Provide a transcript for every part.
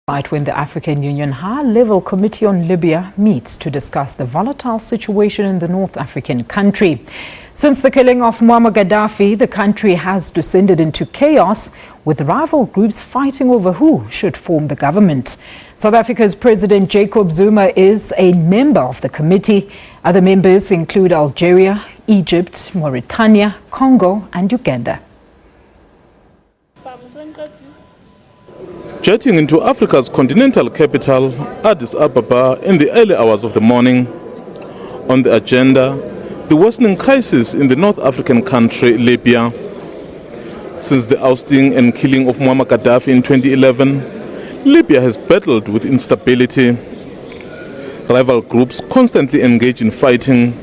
Right when the African Union High-Level Committee on Libya meets to discuss the volatile situation in the North African country. Since the killing of Muammar Gadaffi, the country has descended into chaos, with rival groups fighting over who should form the government. South Africa's President Jacob Zuma is a member of the committee. Other members include Algeria, Egypt, Mauritania, Congo and Uganda. Jetting into Africa's continental capital, Addis Ababa, in the early hours of the morning. On the agenda, the worsening crisis in the North African country, Libya. Since the ousting and killing of Muammar Gadaffi in 2011, Libya has battled with instability. Rival groups constantly engage in fighting.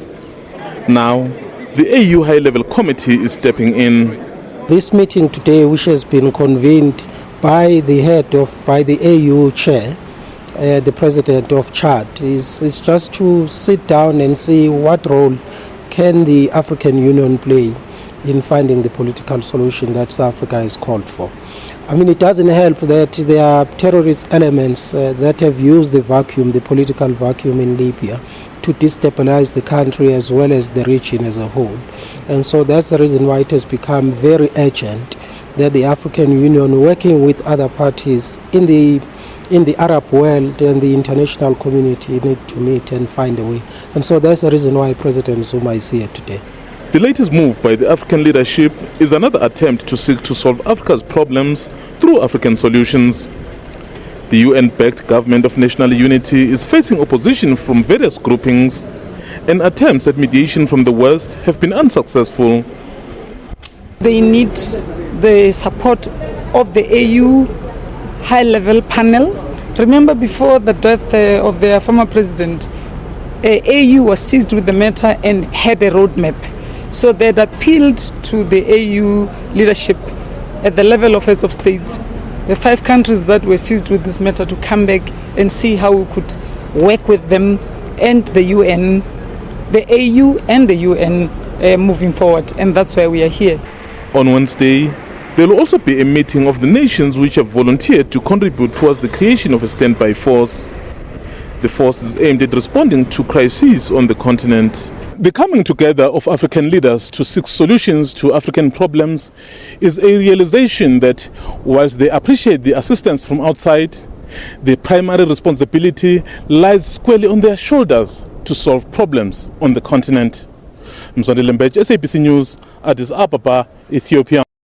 Now, the AU High-Level Committee is stepping in. This meeting today, which has been convened by the AU chair, the president of Chad, is just to sit down and see what role can the African Union play in finding the political solution that South Africa has called for. I mean, it doesn't help that there are terrorist elements that have used the political vacuum in Libya to destabilize the country as well as the region as a whole. And so that's the reason why it has become very urgent that the African Union, working with other parties in the Arab world and the international community, need to meet and find a way. And so that's the reason why President Zuma is here today. The latest move by the African leadership is another attempt to seek to solve Africa's problems through African solutions. The UN-backed Government of National Unity is facing opposition from various groupings, and attempts at mediation from the West have been unsuccessful. They need the support of the AU high-level panel. Remember, before the death of their former president, AU was seized with the matter and had a roadmap. So they had appealed to the AU leadership at the level of heads of states, the 5 countries that were seized with this matter, to come back and see how we could work with them and the UN, the AU and the UN moving forward. And that's why we are here. On Wednesday, there will also be a meeting of the nations which have volunteered to contribute towards the creation of a standby force. The force is aimed at responding to crises on the continent. The coming together of African leaders to seek solutions to African problems is a realization that whilst they appreciate the assistance from outside, the primary responsibility lies squarely on their shoulders to solve problems on the continent. Mzwandile Mbethe, SABC News, Addis Ababa, Ethiopia.